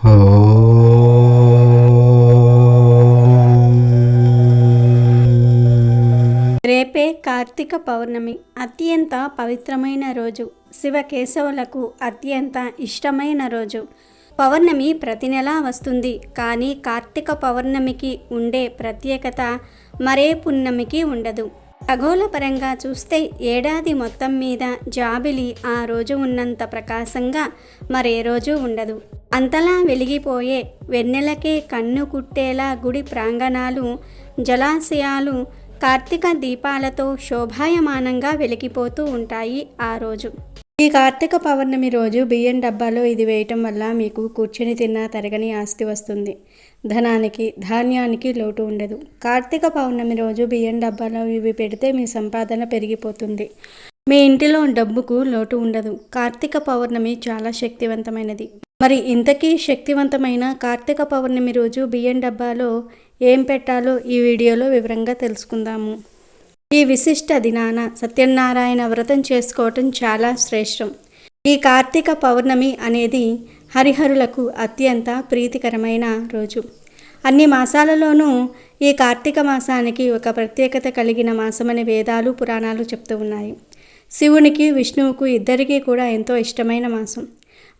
రేపే కార్తీక పౌర్ణమి. అత్యంత పవిత్రమైన రోజు. శివకేశవులకు అత్యంత ఇష్టమైన రోజు. పౌర్ణమి ప్రతి నెలా వస్తుంది, కానీ కార్తీక పౌర్ణమికి ఉండే ప్రత్యేకత మరే పున్నమికి ఉండదు. ఖగోళపరంగా చూస్తే ఏడాది మొత్తం మీద జాబిలి ఆ రోజు ఉన్నంత ప్రకాశంగా మరే రోజు ఉండదు. అంతలా వెలిగిపోయే వెన్నెలకే కన్ను కుట్టేలా గుడి ప్రాంగణాలు, జలాశయాలు కార్తీక దీపాలతో శోభాయమానంగా వెలిగిపోతూ ఉంటాయి ఆ రోజు. ఈ కార్తీక పౌర్ణమి రోజు బియ్యం డబ్బాలో ఇది వేయటం వల్ల మీకు కూర్చొని తిన్నా తరగని ఆస్తి వస్తుంది. ధనానికి, ధాన్యానికి లోటు ఉండదు. కార్తీక పౌర్ణమి రోజు బియ్యం డబ్బాలో ఇవి పెడితే మీ సంపాదన పెరిగిపోతుంది. మీ ఇంటిలో డబ్బుకు లోటు ఉండదు. కార్తీక పౌర్ణమి చాలా శక్తివంతమైనది. మరి ఇంతకీ శక్తివంతమైన కార్తీక పౌర్ణమి రోజు బియ్యం డబ్బాలో ఏం పెట్టాలో ఈ వీడియోలో వివరంగా తెలుసుకుందాము. ఈ విశిష్ట దినాన సత్యనారాయణ వ్రతం చేసుకోవటం చాలా శ్రేష్టం. ఈ కార్తీక పౌర్ణమి అనేది హరిహరులకు అత్యంత ప్రీతికరమైన రోజు. అన్ని మాసాలలోనూ ఈ కార్తీక మాసానికి ఒక ప్రత్యేకత కలిగిన మాసమని వేదాలు, పురాణాలు చెప్తూ ఉన్నాయి. శివునికి, విష్ణువుకు ఇద్దరికీ కూడా ఎంతో ఇష్టమైన మాసం.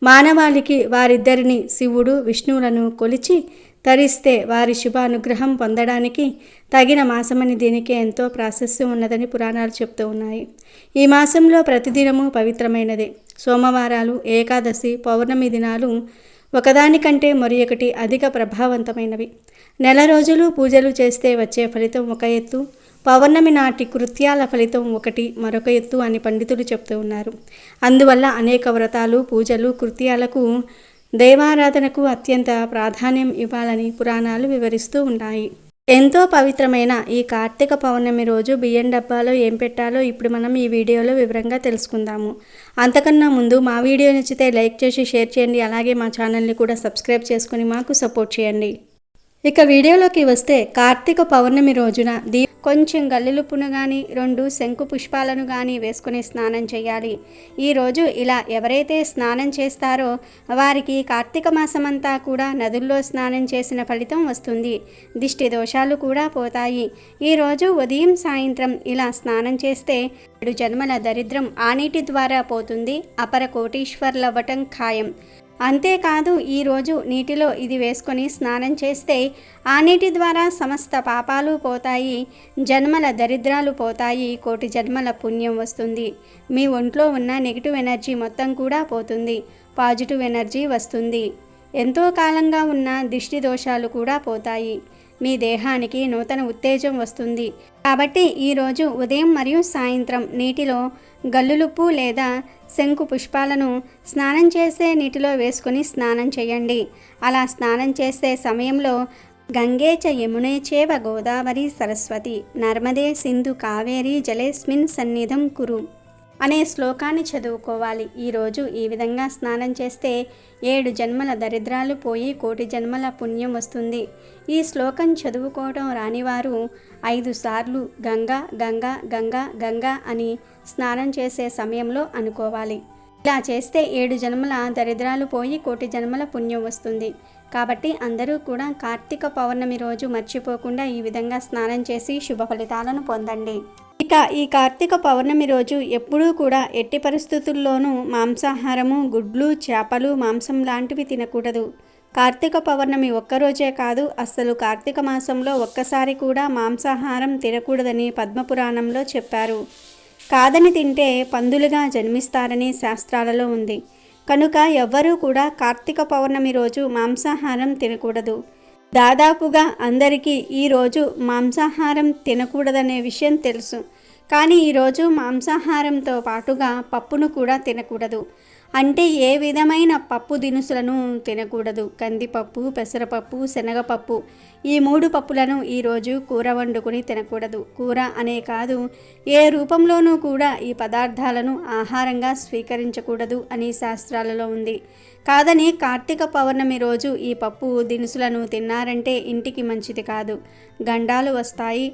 మానవాళికి వారిద్దరిని, శివుడు, విష్ణువులను కొలిచి తరిస్తే వారి శుభానుగ్రహం పొందడానికి తగిన మాసమని దీనికి ఎంతో ప్రాశస్త్యం ఉన్నదని పురాణాలు చెప్తూ ఉన్నాయి. ఈ మాసంలో ప్రతిదినము పవిత్రమైనదే. సోమవారాలు, ఏకాదశి, పౌర్ణమి దినాలు ఒకదానికంటే మరి ఒకటి అధిక ప్రభావవంతమైనవి. నెల రోజులు పూజలు చేస్తే వచ్చే ఫలితం ఒక ఎత్తు, పౌర్ణమి నాటి కృత్యాల ఫలితం ఒకటి మరొక ఎత్తు అని పండితులు చెప్తూ ఉన్నారు. అందువల్ల అనేక వ్రతాలు, పూజలు, కృత్యాలకు, దేవారాధనకు అత్యంత ప్రాధాన్యం ఇవ్వాలని పురాణాలు వివరిస్తూ ఉన్నాయి. ఎంతో పవిత్రమైన ఈ కార్తీక పౌర్ణమి రోజు బియ్యం డబ్బాలో ఏం పెట్టాలో ఇప్పుడు మనం ఈ వీడియోలో వివరంగా తెలుసుకుందాము. అంతకన్నా ముందు మా వీడియో నచ్చితే లైక్ చేసి షేర్ చేయండి. అలాగే మా ఛానల్ని కూడా సబ్స్క్రైబ్ చేసుకుని మాకు సపోర్ట్ చేయండి. ఇక వీడియోలోకి వస్తే, కార్తీక పౌర్ణమి రోజున కొంచెం గల్లులుప్పును కానీ 2 శంకు పుష్పాలను కానీ వేసుకుని స్నానం చేయాలి. ఈరోజు ఇలా ఎవరైతే స్నానం చేస్తారో వారికి కార్తీక మాసమంతా కూడా నదుల్లో స్నానం చేసిన ఫలితం వస్తుంది. దిష్టి దోషాలు కూడా పోతాయి. ఈరోజు ఉదయం, సాయంత్రం ఇలా స్నానం చేస్తే 7 జన్మల దరిద్రం ఆ నీటి ద్వారా పోతుంది. అపర కోటీశ్వర్లవ్వటం ఖాయం. అంతేకాదు, ఈరోజు నీటిలో ఇది వేసుకొని స్నానం చేస్తే ఆ నీటి ద్వారా సమస్త పాపాలు పోతాయి, జన్మల దరిద్రాలు పోతాయి, కోటి జన్మల పుణ్యం వస్తుంది. మీ ఒంట్లో ఉన్న నెగిటివ్ ఎనర్జీ మొత్తం కూడా పోతుంది, పాజిటివ్ ఎనర్జీ వస్తుంది. ఎంతో కాలంగా ఉన్న దిష్టి దోషాలు కూడా పోతాయి. మీ దేహానికి నూతన ఉత్తేజం వస్తుంది. కాబట్టి ఈరోజు ఉదయం మరియు సాయంత్రం నీటిలో గల్లులుప్పు లేదా శంకు పుష్పాలను స్నానం చేసే నీటిలో వేసుకొని స్నానం చేయండి. అలా స్నానం చేసే సమయంలో గంగే చ యమునే చేవ గోదావరి సరస్వతి నర్మదే సింధు కావేరి జలేస్మిన్ సన్నిధం కురు అనే శ్లోకాన్ని చదువుకోవాలి. ఈరోజు ఈ విధంగా స్నానం చేస్తే 7 జన్మల దరిద్రాలు పోయి కోటి జన్మల పుణ్యం వస్తుంది. ఈ శ్లోకం చదువుకోవడం రానివారు 5 సార్లు గంగా గంగా గంగా గంగా అని స్నానం చేసే సమయంలో అనుకోవాలి. ఇలా చేస్తే 7 జన్మల దరిద్రాలు పోయి కోటి జన్మల పుణ్యం వస్తుంది. కాబట్టి అందరూ కూడా కార్తీక పౌర్ణమి రోజు మర్చిపోకుండా ఈ విధంగా స్నానం చేసి శుభ ఫలితాలను పొందండి. ఇక ఈ కార్తీక పౌర్ణమి రోజు ఎప్పుడూ కూడా ఎట్టి పరిస్థితుల్లోనూ మాంసాహారము, గుడ్లు, చేపలు, మాంసం లాంటివి తినకూడదు. కార్తీక పౌర్ణమి ఒక్కరోజే కాదు, అస్సలు కార్తీక మాసంలో ఒక్కసారి కూడా మాంసాహారం తినకూడదని పద్మపురాణంలో చెప్పారు. కాదని తింటే పందులుగా జన్మిస్తారని శాస్త్రాలలో ఉంది. కనుక ఎవ్వరూ కూడా కార్తీక పౌర్ణమి రోజు మాంసాహారం తినకూడదు. దాదాపుగా అందరికీ ఈరోజు మాంసాహారం తినకూడదనే విషయం తెలుసు. కానీ ఈరోజు మాంసాహారంతో పాటుగా పప్పును కూడా తినకూడదు. అంటే ఏ విధమైన పప్పు దినుసులను తినకూడదు. కందిపప్పు, పెసరపప్పు, శనగపప్పు ఈ 3 పప్పులను ఈరోజు కూర వండుకొని తినకూడదు. కూర అనే కాదు, ఏ రూపంలోనూ కూడా ఈ పదార్థాలను ఆహారంగా స్వీకరించకూడదు అని శాస్త్రాలలో ఉంది. కాదని కార్తీక పౌర్ణమి రోజు ఈ పప్పు దినుసులను తిన్నారంటే ఇంటికి మంచిది కాదు. గండాలు వస్తాయి,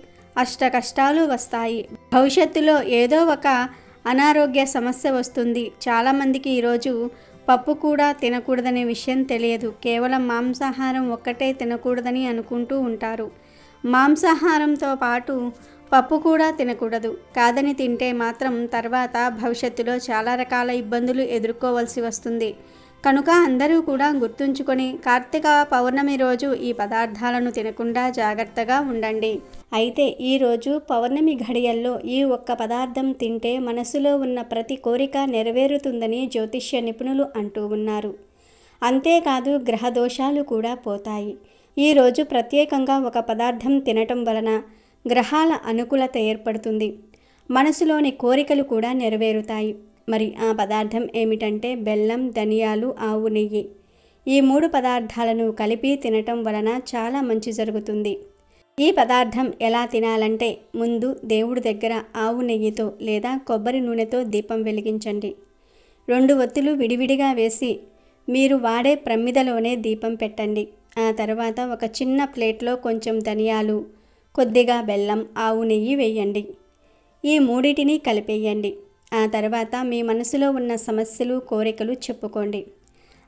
అష్ట కష్టాలు వస్తాయి. భవిష్యత్తులో ఏదో ఒక అనారోగ్య సమస్య వస్తుంది. చాలామందికి ఈరోజు పప్పు కూడా తినకూడదనే విషయం తెలియదు. కేవలం మాంసాహారం ఒక్కటే తినకూడదని అనుకుంటూ ఉంటారు. మాంసాహారంతో పాటు పప్పు కూడా తినకూడదు. కాదని తింటే మాత్రం తర్వాత భవిష్యత్తులో చాలా రకాల ఇబ్బందులు ఎదుర్కోవాల్సి వస్తుంది. కనుక అందరూ కూడా గుర్తుంచుకొని కార్తీక పౌర్ణమి రోజు ఈ పదార్థాలను తినకుండా జాగ్రత్తగా ఉండండి. అయితే ఈరోజు పౌర్ణమి ఘడియల్లో ఈ ఒక్క పదార్థం తింటే మనసులో ఉన్న ప్రతి కోరిక నెరవేరుతుందని జ్యోతిష్య నిపుణులు అంటూ ఉన్నారు. అంతేకాదు గ్రహ దోషాలు కూడా పోతాయి. ఈరోజు ప్రత్యేకంగా ఒక పదార్థం తినటం వలన గ్రహాల అనుకూలత ఏర్పడుతుంది. మనసులోని కోరికలు కూడా నెరవేరుతాయి. మరి ఆ పదార్థం ఏమిటంటే బెల్లం, ధనియాలు, ఆవు నెయ్యి. ఈ 3 పదార్థాలను కలిపి తినటం వలన చాలా మంచి జరుగుతుంది. ఈ పదార్థం ఎలా తినాలంటే ముందు దేవుడి దగ్గర ఆవు నెయ్యితో లేదా కొబ్బరి నూనెతో దీపం వెలిగించండి. 2 ఒత్తులు విడివిడిగా వేసి మీరు వాడే ప్రమిదలోనే దీపం పెట్టండి. ఆ తర్వాత ఒక చిన్న ప్లేట్లో కొంచెం ధనియాలు, కొద్దిగా బెల్లం, ఆవు నెయ్యి వేయండి. ఈ మూడిటిని కలిపేయండి. ఆ తర్వాత మీ మనసులో ఉన్న సమస్యలు, కోరికలు చెప్పుకోండి.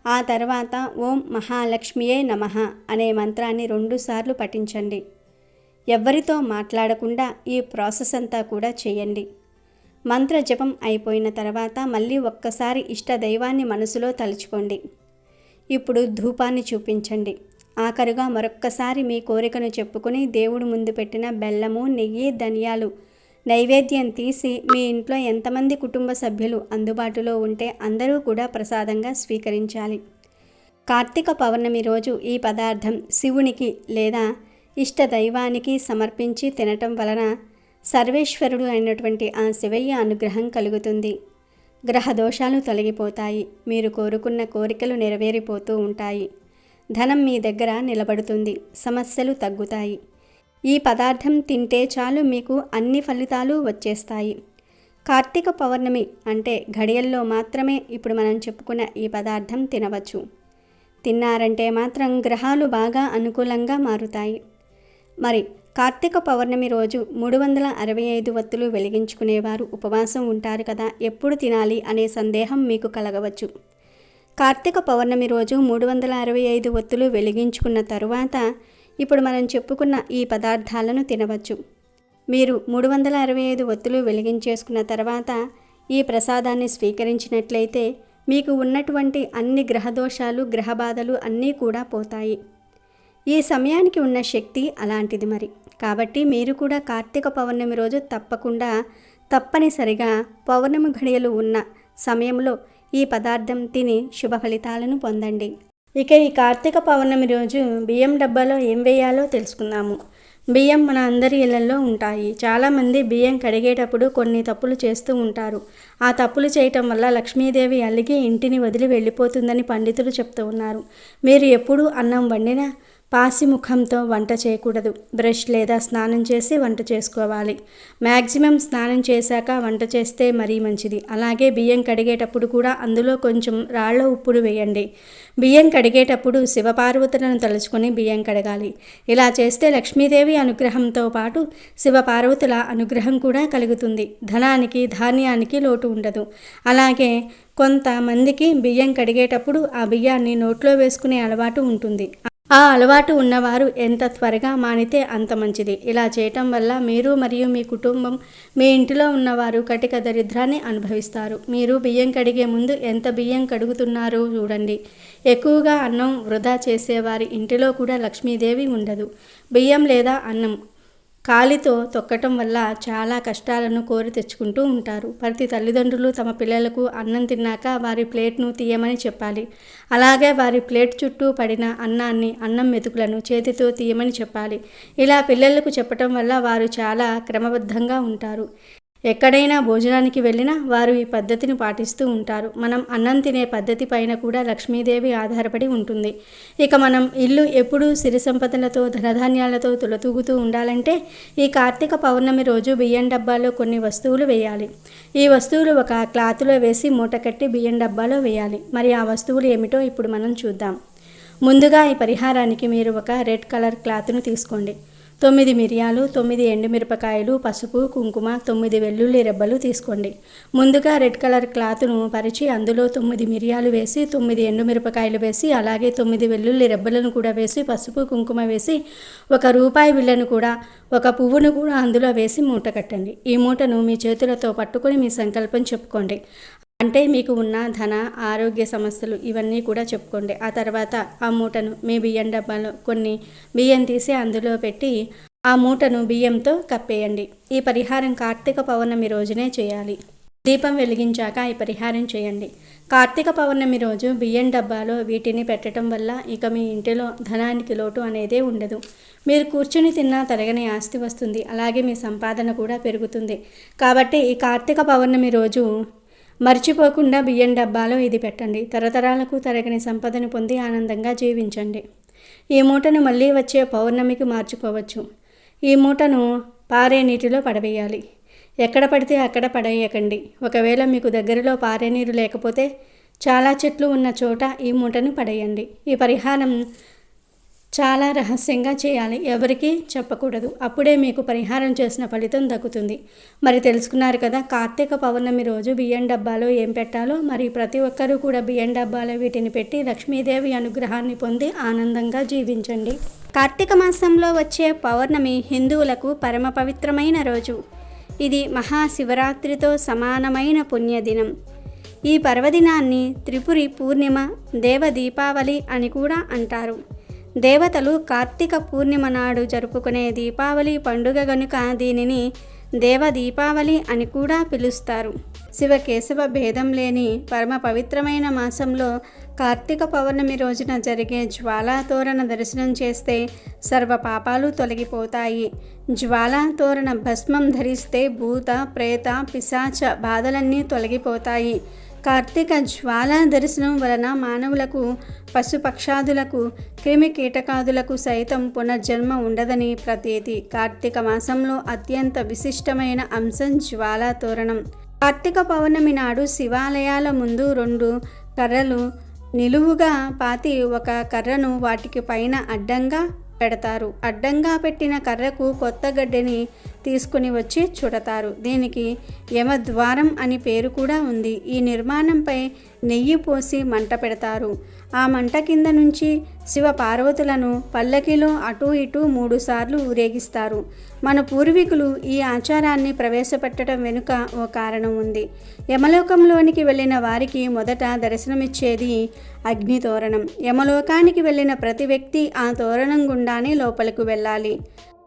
ఆ తర్వాత ఓం మహాలక్ష్మియే నమః అనే మంత్రాన్ని 2 సార్లు పఠించండి. ఎవ్వరితో మాట్లాడకుండా ఈ ప్రాసెస్ అంతా కూడా చేయండి. మంత్ర జపం అయిపోయిన తర్వాత మళ్ళీ ఒక్కసారి ఇష్ట దైవాన్ని మనసులో తలుచుకోండి. ఇప్పుడు ధూపాన్ని చూపించండి. ఆఖరుగా మరొక్కసారి మీ కోరికను చెప్పుకొని దేవుడు ముందు పెట్టిన బెల్లము, నెయ్యి, ధనియాలు నైవేద్యం తీసి మీ ఇంట్లో ఎంతమంది కుటుంబ సభ్యులు అందుబాటులో ఉంటే అందరూ కూడా ప్రసాదంగా స్వీకరించాలి. కార్తీక పౌర్ణమి రోజు ఈ పదార్థం శివునికి లేదా ఇష్ట దైవానికి సమర్పించి తినటం వలన సర్వేశ్వరుడు అయినటువంటి ఆ శివయ్య అనుగ్రహం కలుగుతుంది. గ్రహ దోషాలు తొలగిపోతాయి. మీరు కోరుకున్న కోరికలు నెరవేరిపోతూ ఉంటాయి. ధనం మీ దగ్గర నిలబడుతుంది. సమస్యలు తగ్గుతాయి. ఈ పదార్థం తింటే చాలు మీకు అన్ని ఫలితాలు వచ్చేస్తాయి. కార్తీక పౌర్ణమి అంటే ఘడియల్లో మాత్రమే ఇప్పుడు మనం చెప్పుకున్న ఈ పదార్థం తినవచ్చు. తిన్నారంటే మాత్రం గ్రహాలు బాగా అనుకూలంగా మారుతాయి. మరి కార్తీక పౌర్ణమి రోజు 365 ఒత్తులు వెలిగించుకునేవారు ఉపవాసం ఉంటారు కదా, ఎప్పుడు తినాలి అనే సందేహం మీకు కలగవచ్చు. కార్తీక పౌర్ణమి రోజు 365 ఒత్తులు వెలిగించుకున్న తరువాత ఇప్పుడు మనం చెప్పుకున్న ఈ పదార్థాలను తినవచ్చు. మీరు 365 ఒత్తులు వెలిగించేసుకున్న తర్వాత ఈ ప్రసాదాన్ని స్వీకరించినట్లయితే మీకు ఉన్నటువంటి అన్ని గ్రహదోషాలు, గ్రహబాధలు అన్నీ కూడా పోతాయి. ఈ సమయానికి ఉన్న శక్తి అలాంటిది మరి. కాబట్టి మీరు కూడా కార్తీక పౌర్ణమి రోజు తప్పనిసరిగా పౌర్ణమి ఘడియలు ఉన్న సమయంలో ఈ పదార్థం తిని శుభ ఫలితాలను పొందండి. ఇక ఈ కార్తీక పౌర్ణమి రోజు బియ్యం డబ్బాలో ఏం వేయాలో తెలుసుకుందాము. బియ్యం మన అందరి ఇళ్లలో ఉంటాయి. చాలామంది బియ్యం కడిగేటప్పుడు కొన్ని తప్పులు చేస్తూ ఉంటారు. ఆ తప్పులు చేయటం వల్ల లక్ష్మీదేవి అలిగి ఇంటిని వదిలి వెళ్ళిపోతుందని పండితులు చెప్తూ ఉన్నారు. మీరు ఎప్పుడు అన్నం వండినా పాసి ముఖంతో వంట చేయకూడదు. బ్రష్ లేదా స్నానం చేసి వంట చేసుకోవాలి. మ్యాక్సిమం స్నానం చేశాక వంట చేస్తే మరీ మంచిది. అలాగే బియ్యం కడిగేటప్పుడు కూడా అందులో కొంచెం రాళ్ల ఉప్పును వేయండి. బియ్యం కడిగేటప్పుడు శివపార్వతులను తలుచుకొని బియ్యం కడగాలి. ఇలా చేస్తే లక్ష్మీదేవి అనుగ్రహంతో పాటు శివపార్వతుల అనుగ్రహం కూడా కలుగుతుంది. ధనానికి, ధాన్యానికి లోటు ఉండదు. అలాగే కొంతమందికి బియ్యం కడిగేటప్పుడు ఆ బియ్యాన్ని నోట్లో వేసుకునే అలవాటు ఉంటుంది. ఆ అలవాటు ఉన్నవారు ఎంత త్వరగా మానితే అంత మంచిది. ఇలా చేయటం వల్ల మీరు మరియు మీ కుటుంబం, మీ ఇంటిలో ఉన్నవారు కటిక దరిద్రాన్ని అనుభవిస్తారు. మీరు బియ్యం కడిగే ముందు ఎంత బియ్యం కడుగుతున్నారో చూడండి. ఎక్కువగా అన్నం వృధా చేసేవారి ఇంటిలో కూడా లక్ష్మీదేవి ఉండదు. బియ్యం లేదా అన్నం కాలితో తొక్కటం వల్ల చాలా కష్టాలను కోరి తెచ్చుకుంటూ ఉంటారు. ప్రతి తల్లిదండ్రులు తమ పిల్లలకు అన్నం తిన్నాక వారి ప్లేట్ను తీయమని చెప్పాలి. అలాగే వారి ప్లేట్ చుట్టూ పడిన అన్నం మెతుకులను చేతితో తీయమని చెప్పాలి. ఇలా పిల్లలకు చెప్పటం వల్ల వారు చాలా క్రమబద్ధంగా ఉంటారు. ఎక్కడైనా భోజనానికి వెళ్ళినా వారు ఈ పద్ధతిని పాటిస్తూ ఉంటారు. మనం అన్నం తినే పద్ధతి పైన కూడా లక్ష్మీదేవి ఆధారపడి ఉంటుంది. ఇక మనం ఇల్లు ఎప్పుడూ సిరి సంపదలతో, ధనధాన్యాలతో తులతూగుతూ ఉండాలంటే ఈ కార్తీక పౌర్ణమి రోజు బియ్యం డబ్బాలో కొన్ని వస్తువులు వేయాలి. ఈ వస్తువులు ఒక క్లాతులో వేసి మూట కట్టి బియ్యం డబ్బాలో వేయాలి. మరి ఆ వస్తువులు ఏమిటో ఇప్పుడు మనం చూద్దాం. ముందుగా ఈ పరిహారానికి మీరు ఒక రెడ్ కలర్ క్లాత్ను తీసుకోండి. 9 మిరియాలు, 9 ఎండుమిరపకాయలు, పసుపు, కుంకుమ, 9 వెల్లుల్లి రెబ్బలు తీసుకోండి. ముందుగా రెడ్ కలర్ క్లాత్ను పరిచి అందులో 9 మిరియాలు వేసి, 9 ఎండుమిరపకాయలు వేసి, అలాగే 9 వెల్లుల్లి రెబ్బలను కూడా వేసి, పసుపు, కుంకుమ వేసి, ₹1 బిళ్ళను కూడా, ఒక పువ్వును కూడా అందులో వేసి మూట కట్టండి. ఈ మూటను మీ చేతులతో పట్టుకొని మీ సంకల్పం చెప్పుకోండి. అంటే మీకు ఉన్న ధన, ఆరోగ్య సమస్యలు ఇవన్నీ కూడా చెప్పుకోండి. ఆ తర్వాత ఆ మూటను మీ బియ్యం డబ్బాలో కొన్ని బియ్యం తీసి అందులో పెట్టి ఆ మూటను బియ్యంతో కప్పేయండి. ఈ పరిహారం కార్తీక పౌర్ణమి రోజునే చేయాలి. దీపం వెలిగించాక ఈ పరిహారం చేయండి. కార్తీక పౌర్ణమి రోజు బియ్యం డబ్బాలో వీటిని పెట్టడం వల్ల ఇక మీ ఇంటిలో ధనానికి లోటు అనేదే ఉండదు. మీరు కూర్చుని తిన్నా తరగని ఆస్తి వస్తుంది. అలాగే మీ సంపాదన కూడా పెరుగుతుంది. కాబట్టి ఈ కార్తీక పౌర్ణమి రోజు మర్చిపోకుండా బియ్యం డబ్బాలో ఇది పెట్టండి. తరతరాలకు తరగని సంపదను పొంది ఆనందంగా జీవించండి. ఈ మూటను మళ్ళీ వచ్చే పౌర్ణమికి మార్చుకోవచ్చు. ఈ మూటను పారే నీటిలో పడవేయాలి. ఎక్కడ పడితే అక్కడ పడేయకండి. ఒకవేళ మీకు దగ్గరలో పారే నీరు లేకపోతే చాలా చెట్లు ఉన్న చోట ఈ మూటను పడేయండి. ఈ పరిహారం చాలా రహస్యంగా చేయాలి. ఎవరికీ చెప్పకూడదు. అప్పుడే మీకు పరిహారం చేసిన ఫలితం దక్కుతుంది. మరి తెలుసుకున్నారు కదా, కార్తీక పౌర్ణమి రోజు బియ్యం డబ్బాలో ఏం పెట్టాలో. మరి ప్రతి ఒక్కరూ కూడా బియ్యం డబ్బాలో వీటిని పెట్టి లక్ష్మీదేవి అనుగ్రహాన్ని పొంది ఆనందంగా జీవించండి. కార్తీక మాసంలో వచ్చే పౌర్ణమి హిందువులకు పరమ పవిత్రమైన రోజు. ఇది మహాశివరాత్రితో సమానమైన పుణ్యదినం. ఈ పర్వదినాన్ని త్రిపురి పూర్ణిమ, దేవ దీపావళి అని కూడా అంటారు. దేవతలు కార్తీక పూర్ణిమ నాడు జరుపుకునే దీపావళి పండుగ గనుక దీనిని దేవ దీపావళి అని కూడా పిలుస్తారు. శివ కేశవ భేదం లేని పరమ పవిత్రమైన మాసంలో కార్తీక పౌర్ణమి రోజున జరిగే జ్వాలాతోరణ దర్శనం చేస్తే సర్వ పాపాలు తొలగిపోతాయి. జ్వాలాతోరణ భస్మం ధరిస్తే భూత, ప్రేత, పిశాచ బాధలన్నీ తొలగిపోతాయి. కార్తీక జ్వాలా దర్శనం వలన మానవులకు, పశుపక్షాదులకు, క్రిమి కీటకాదులకు సైతం పునర్జన్మ ఉండదని ప్రతీతి. కార్తీక మాసంలో అత్యంత విశిష్టమైన అంశం జ్వాలా తోరణం. కార్తీక పౌర్ణమి నాడు శివాలయాల ముందు 2 కర్రలు నిలువుగా పాతి ఒక కర్రను వాటికి పైన అడ్డంగా పెడతారు. అడ్డంగా పెట్టిన కర్రకు కొత్త గడ్డిని తీసుకుని వచ్చి చుడతారు. దీనికి యమద్వారం అని పేరు కూడా ఉంది. ఈ నిర్మాణంపై నెయ్యి పోసి మంట పెడతారు. ఆ మంట కింద నుంచి శివ పార్వతులను పల్లకిలో అటూ ఇటూ 3 సార్లు ఊరేగిస్తారు. మన పూర్వీకులు ఈ ఆచారాన్ని ప్రవేశపెట్టడం వెనుక ఓ కారణం ఉంది. యమలోకంలోనికి వెళ్ళిన వారికి మొదట దర్శనమిచ్చేది అగ్ని తోరణం. యమలోకానికి వెళ్ళిన ప్రతి వ్యక్తి ఆ తోరణం గుండానే లోపలికి వెళ్ళాలి.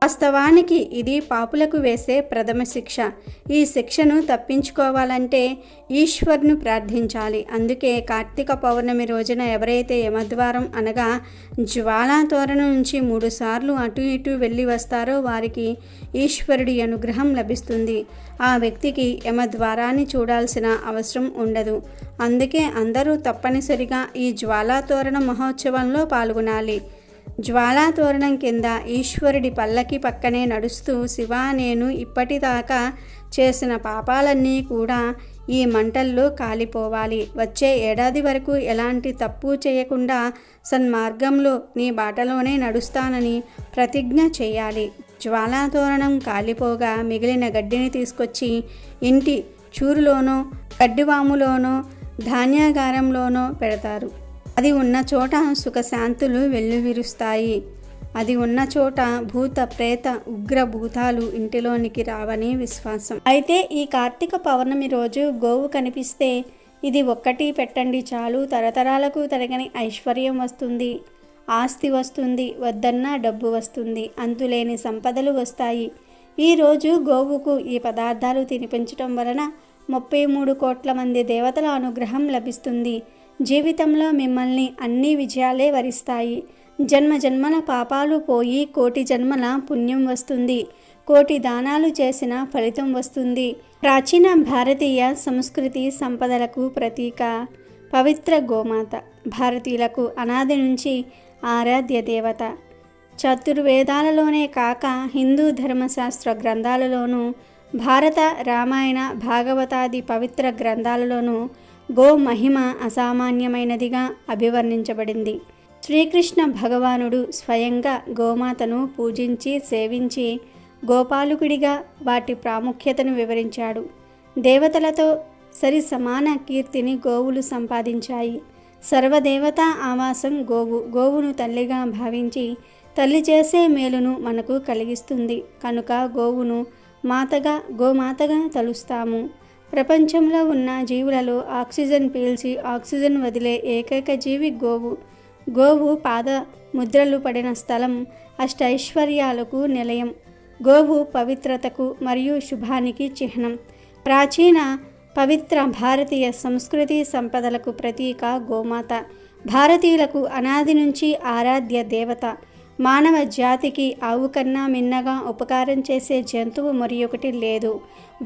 వాస్తవానికి ఇది పాపులకు వేసే ప్రథమ శిక్ష. ఈ శిక్షను తప్పించుకోవాలంటే ఈశ్వర్ను ప్రార్థించాలి. అందుకే కార్తీక పౌర్ణమి రోజున ఎవరైతే యమద్వారం అనగా జ్వాలా తోరణం నుంచి 3 సార్లు అటు ఇటు వెళ్ళి వస్తారో వారికి ఈశ్వరుడి అనుగ్రహం లభిస్తుంది. ఆ వ్యక్తికి యమద్వారాన్ని చూడాల్సిన అవసరం ఉండదు. అందుకే అందరూ తప్పనిసరిగా ఈ జ్వాలా తోరణ మహోత్సవంలో పాల్గొనాలి. జ్వాలా తోరణం కింద ఈశ్వరుడి పల్లకి పక్కనే నడుస్తూ, శివా, నేను ఇప్పటిదాకా చేసిన పాపాలన్నీ కూడా ఈ మంటల్లో కాలిపోవాలి. వచ్చే ఏడాది వరకు ఎలాంటి తప్పు చేయకుండా సన్మార్గంలో నీ బాటలోనే నడుస్తానని ప్రతిజ్ఞ చేయాలి. జ్వాలా తోరణం కాలిపోగా మిగిలిన గడ్డిని తీసుకొచ్చి ఇంటి చూరులోనో, గడ్డివాములోనో, ధాన్యాగారంలోనో పెడతారు. అది ఉన్న చోట సుఖశాంతులు వెల్లువిరుస్తాయి. అది ఉన్న చోట భూత, ప్రేత, ఉగ్ర భూతాలు ఇంటిలోనికి రావని విశ్వాసం. అయితే ఈ కార్తీక పౌర్ణమి రోజు గోవు కనిపిస్తే ఇది ఒక్కటి పెట్టండి చాలు. తరతరాలకు తరగని ఐశ్వర్యం వస్తుంది, ఆస్తి వస్తుంది, వద్దన్నా డబ్బు వస్తుంది, అంతులేని సంపదలు వస్తాయి. ఈరోజు గోవుకు ఈ పదార్థాలు తినిపించటం వలన 33 కోట్ల మంది దేవతల అనుగ్రహం లభిస్తుంది. జీవితంలో మిమ్మల్ని అన్ని విజయాలే వరిస్తాయి. జన్మ జన్మల పాపాలు పోయి కోటి జన్మల పుణ్యం వస్తుంది. కోటి దానాలు చేసిన ఫలితం వస్తుంది. ప్రాచీన భారతీయ సంస్కృతి సంపదలకు ప్రతీక పవిత్ర గోమాత. భారతీయులకు అనాది నుంచి ఆరాధ్య దేవత. చతుర్వేదాలలోనే కాక హిందూ ధర్మశాస్త్ర గ్రంథాలలోనూ, భారత, రామాయణ, భాగవతాది పవిత్ర గ్రంథాలలోనూ గో మహిమ అసామాన్యమైనదిగా అభివర్ణించబడింది. శ్రీకృష్ణ భగవానుడు స్వయంగా గోమాతను పూజించి సేవించి గోపాలకుడిగా వాటి ప్రాముఖ్యతను వివరించాడు. దేవతలతో సరి సమాన కీర్తిని గోవులు సంపాదించాయి. సర్వదేవతా ఆవాసం గోవు. గోవును తల్లిగా భావించి తల్లి చేసే మేలును మనకు కలిగిస్తుంది. కనుక గోవును గోమాతగా తలుస్తాము. ప్రపంచంలో ఉన్న జీవులలో ఆక్సిజన్ పీల్చి ఆక్సిజన్ వదిలే ఏకైక జీవి గోవు. గోవు పాద ముద్రలు పడిన స్థలం అష్టైశ్వర్యాలకు నిలయం. గోవు పవిత్రతకు మరియు శుభానికి చిహ్నం. ప్రాచీన పవిత్ర భారతీయ సంస్కృతి సంపదలకు ప్రతీక గోమాత. భారతీయులకు అనాది నుంచి ఆరాధ్య దేవత. మానవ జాతికి ఆవు కన్నా మిన్నగా ఉపకారం చేసే జంతువు మరియొకటి లేదు.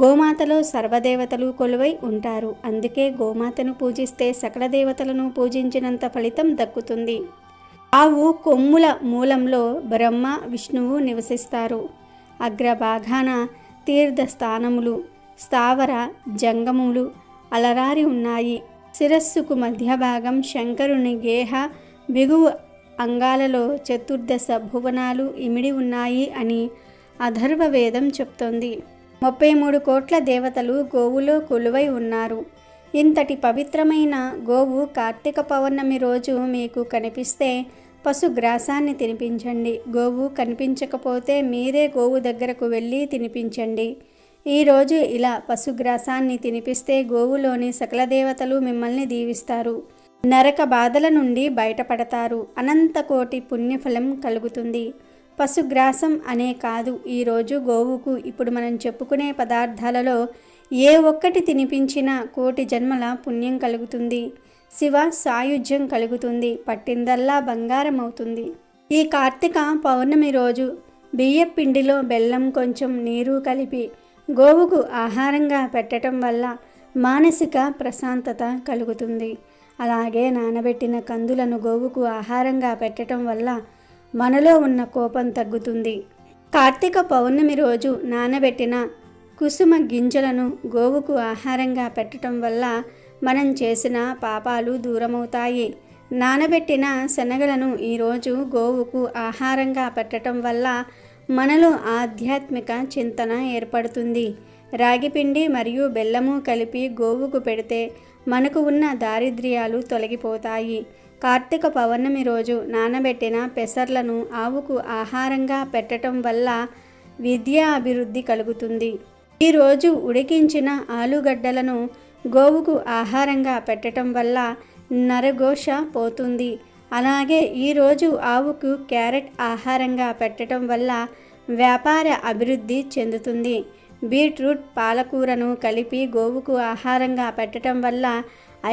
గోమాతలో సర్వదేవతలు కొలువై ఉంటారు. అందుకే గోమాతను పూజిస్తే సకల దేవతలను పూజించినంత ఫలితం దక్కుతుంది. ఆవు కొమ్ముల మూలంలో బ్రహ్మ విష్ణువు నివసిస్తారు. అగ్రభాగాన తీర్థస్థానములు, స్థావర జంగములు అలరారి ఉన్నాయి. శిరస్సుకు మధ్య భాగం శంకరుని గేహ బిగువు అంగాలలో చతుర్దశ భువనాలు ఇమిడి ఉన్నాయి అని అథర్వ వేదం చెప్తోంది. 33 కోట్ల దేవతలు గోవులో కొలువై ఉన్నారు. ఇంతటి పవిత్రమైన గోవు కార్తీక పౌర్ణమి రోజు మీకు కనిపిస్తే పశుగ్రాసాన్ని తినిపించండి. గోవు కనిపించకపోతే మీరే గోవు దగ్గరకు వెళ్ళి తినిపించండి. ఈరోజు ఇలా పశుగ్రాసాన్ని తినిపిస్తే గోవులోని సకల దేవతలు మిమ్మల్ని దీవిస్తారు. నరక బాధల నుండి బయటపడతారు. అనంతకోటి పుణ్యఫలం కలుగుతుంది. పశుగ్రాసం అనే కాదు, ఈరోజు గోవుకు ఇప్పుడు మనం చెప్పుకునే పదార్థాలలో ఏ ఒక్కటి తినిపించినా కోటి జన్మల పుణ్యం కలుగుతుంది. శివ సాయుధ్యం కలుగుతుంది. పట్టిందల్లా బంగారం అవుతుంది. ఈ కార్తీక పౌర్ణమి రోజు బియ్యం పిండిలో బెల్లం కొంచెం నీరు కలిపి గోవుకు ఆహారంగా పెట్టడం వల్ల మానసిక ప్రశాంతత కలుగుతుంది. అలాగే నానబెట్టిన కందులను గోవుకు ఆహారంగా పెట్టడం వల్ల మనలో ఉన్న కోపం తగ్గుతుంది. కార్తీక పౌర్ణమి రోజు నానబెట్టిన కుసుమ గింజలను గోవుకు ఆహారంగా పెట్టడం వల్ల మనం చేసిన పాపాలు దూరమవుతాయి. నానబెట్టిన శనగలను ఈరోజు గోవుకు ఆహారంగా పెట్టడం వల్ల మనలో ఆధ్యాత్మిక చింతన ఏర్పడుతుంది. రాగిపిండి మరియు బెల్లము కలిపి గోవుకు పెడితే మనకు ఉన్న దారిద్ర్యాలు తొలగిపోతాయి. కార్తీక పౌర్ణమి రోజు నానబెట్టిన పెసర్లను ఆవుకు ఆహారంగా పెట్టడం వల్ల విద్యా అభివృద్ధి కలుగుతుంది. ఈరోజు ఉడికించిన ఆలుగడ్డలను గోవుకు ఆహారంగా పెట్టడం వల్ల నరఘోష పోతుంది. అలాగే ఈరోజు ఆవుకు క్యారెట్ ఆహారంగా పెట్టడం వల్ల వ్యాపార అభివృద్ధి చెందుతుంది. బీట్రూట్ పాలకూరను కలిపి గోవుకు ఆహారంగా పెట్టడం వల్ల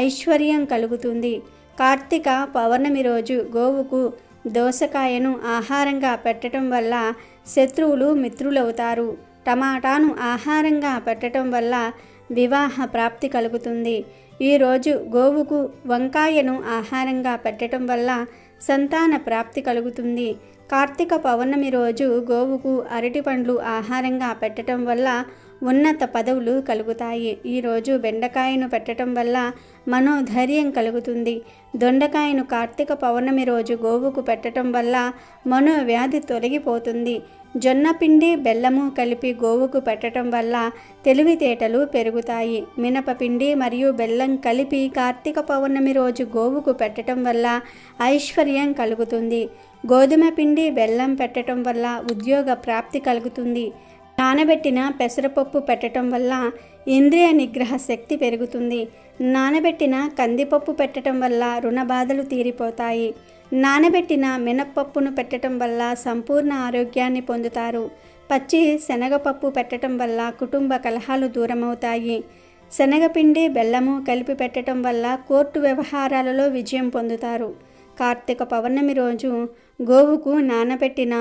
ఐశ్వర్యం కలుగుతుంది. కార్తీక పౌర్ణమి రోజు గోవుకు దోసకాయను ఆహారంగా పెట్టడం వల్ల శత్రువులు మిత్రులవుతారు. టమాటాను ఆహారంగా పెట్టడం వల్ల వివాహ ప్రాప్తి కలుగుతుంది. ఈరోజు గోవుకు వంకాయను ఆహారంగా పెట్టడం వల్ల సంతాన ప్రాప్తి కలుగుతుంది. కార్తీక పౌర్ణమి రోజు గోవుకు అరటిపండ్లు ఆహారంగా పెట్టడం వల్ల ఉన్నత పదవులు కలుగుతాయి. ఈరోజు బెండకాయను పెట్టడం వల్ల మనోధైర్యం కలుగుతుంది. దొండకాయను కార్తీక పౌర్ణమి రోజు గోవుకు పెట్టడం వల్ల మనోవ్యాధి తొలగిపోతుంది. జొన్న పిండి బెల్లము కలిపి గోవుకు పెట్టడం వల్ల తెలివితేటలు పెరుగుతాయి. మినపపిండి మరియు బెల్లం కలిపి కార్తీక పౌర్ణమి రోజు గోవుకు పెట్టడం వల్ల ఐశ్వర్యం కలుగుతుంది. గోధుమ పిండి బెల్లం పెట్టడం వల్ల ఉద్యోగ ప్రాప్తి కలుగుతుంది. నానబెట్టిన పెసరపప్పు పెట్టడం వల్ల ఇంద్రియ నిగ్రహ శక్తి పెరుగుతుంది. నానబెట్టిన కందిపప్పు పెట్టడం వల్ల రుణ బాధలు తీరిపోతాయి. నానబెట్టిన మినప్పప్పును పెట్టడం వల్ల సంపూర్ణ ఆరోగ్యాన్ని పొందుతారు. పచ్చి శనగపప్పు పెట్టడం వల్ల కుటుంబ కలహాలు దూరమవుతాయి. శనగపిండి బెల్లము కలిపి పెట్టడం వల్ల కోర్టు వ్యవహారాలలో విజయం పొందుతారు. కార్తీక పౌర్ణమి రోజు గోవుకు నానబెట్టిన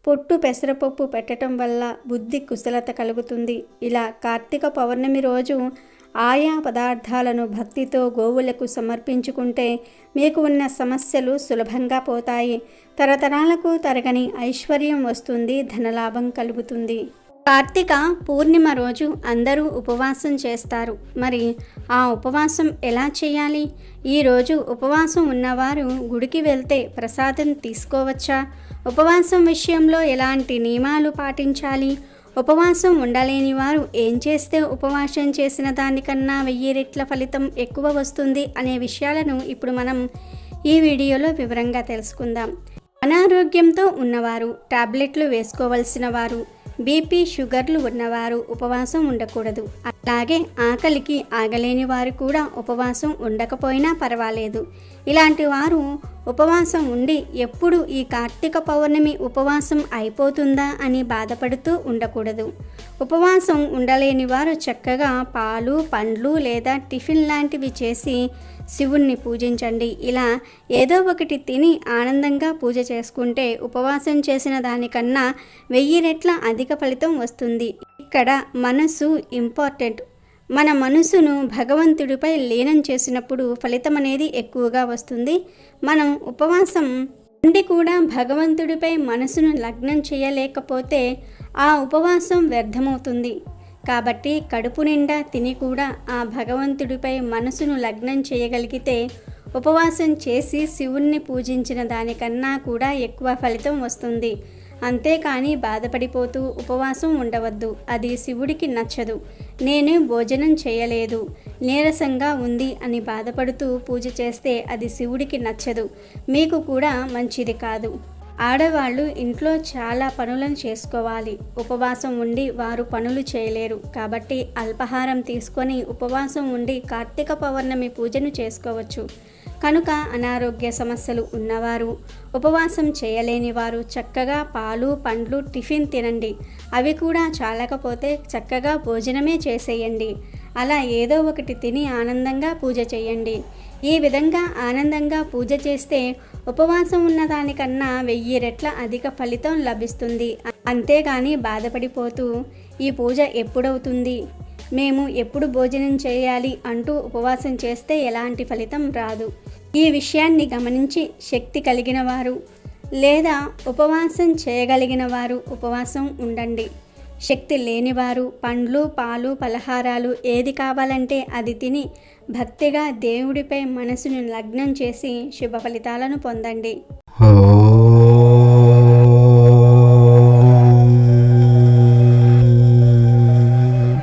పొట్టు పెసరపప్పు పెట్టడం వల్ల బుద్ధి కుశలత కలుగుతుంది. ఇలా కార్తీక పౌర్ణమి రోజు ఆయా పదార్థాలను భక్తితో గోవులకు సమర్పించుకుంటే మీకు ఉన్న సమస్యలు సులభంగా పోతాయి. తరతరాలకు తరగని ఐశ్వర్యం వస్తుంది. ధనలాభం కలుగుతుంది. కార్తీక పూర్ణిమ రోజు అందరూ ఉపవాసం చేస్తారు. మరి ఆ ఉపవాసం ఎలా చేయాలి? ఈరోజు ఉపవాసం ఉన్నవారు గుడికి వెళ్తే ప్రసాదం తీసుకోవచ్చా? ఉపవాసం విషయంలో ఎలాంటి నియమాలు పాటించాలి? ఉపవాసం ఉండలేని వారు ఏం చేస్తే ఉపవాసం చేసిన దానికన్నా 1000 రెట్ల ఫలితం ఎక్కువ వస్తుంది అనే విషయాలను ఇప్పుడు మనం ఈ వీడియోలో వివరంగా తెలుసుకుందాం. అనారోగ్యంతో ఉన్నవారు, టాబ్లెట్లు వేసుకోవలసిన వారు, బీపీ షుగర్లు ఉన్నవారు ఉపవాసం ఉండకూడదు. అలాగే ఆకలికి ఆగలేని వారు కూడా ఉపవాసం ఉండకపోయినా పర్వాలేదు. ఇలాంటి వారు ఉపవాసం ఉండి ఎప్పుడు ఈ కార్తీక పౌర్ణమి ఉపవాసం అయిపోతుందా అని బాధపడుతూ ఉండకూడదు. ఉపవాసం ఉండలేని వారు చక్కగా పాలు, పండ్లు లేదా టిఫిన్ లాంటివి చేసి శివుణ్ణి పూజించండి. ఇలా ఏదో ఒకటి తిని ఆనందంగా పూజ చేసుకుంటే ఉపవాసం చేసిన దానికన్నా 1000 రెట్ల అధిక ఫలితం వస్తుంది. ఇక్కడ మనసు ఇంపార్టెంట్. మన మనసును భగవంతుడిపై లీనం చేసినప్పుడు ఫలితం అనేది ఎక్కువగా వస్తుంది. మనం ఉపవాసం ఉండి కూడా భగవంతుడిపై మనసును లగ్నం చేయలేకపోతే ఆ ఉపవాసం వ్యర్థమవుతుంది. కాబట్టి కడుపు నిండా తిని కూడా ఆ భగవంతుడిపై మనసును లగ్నం చేయగలిగితే ఉపవాసం చేసి శివుణ్ణి పూజించిన దానికన్నా కూడా ఎక్కువ ఫలితం వస్తుంది. అంతేకాని బాధపడిపోతూ ఉపవాసం ఉండవద్దు. అది శివుడికి నచ్చదు. నేను భోజనం చేయలేదు, నీరసంగా ఉంది అని బాధపడుతూ పూజ చేస్తే అది శివుడికి నచ్చదు, మీకు కూడా మంచిది కాదు. ఆడవాళ్ళు ఇంట్లో చాలా పనులను చేసుకోవాలి. ఉపవాసం ఉండి వారు పనులు చేయలేరు. కాబట్టి అల్పాహారం తీసుకొని ఉపవాసం ఉండి కార్తీక పౌర్ణమి పూజను చేసుకోవచ్చు. కనుక అనారోగ్య సమస్యలు ఉన్నవారు, ఉపవాసం చేయలేని వారు చక్కగా పాలు, పండ్లు, టిఫిన్ తినండి. అవి కూడా చాలకపోతే చక్కగా భోజనమే చేసేయండి. అలా ఏదో ఒకటి తిని ఆనందంగా పూజ చేయండి. ఈ విధంగా ఆనందంగా పూజ చేస్తే ఉపవాసం ఉన్న దానికన్నా 1000 రెట్ల అధిక ఫలితం లభిస్తుంది. అంతేగాని బాధపడిపోతూ ఈ పూజ ఎప్పుడవుతుంది, మేము ఎప్పుడు భోజనం చేయాలి అంటూ ఉపవాసం చేస్తే ఎలాంటి ఫలితం రాదు. ఈ విషయాన్ని గమనించి శక్తి కలిగిన వారు లేదా ఉపవాసం చేయగలిగిన వారు ఉపవాసం ఉండండి. శక్తి లేనివారు పండ్లు, పాలు, పలహారాలు ఏది కావాలంటే అది తిని భక్తిగా దేవుడిపై మనసును లగ్నం చేసి శుభ ఫలితాలను పొందండి.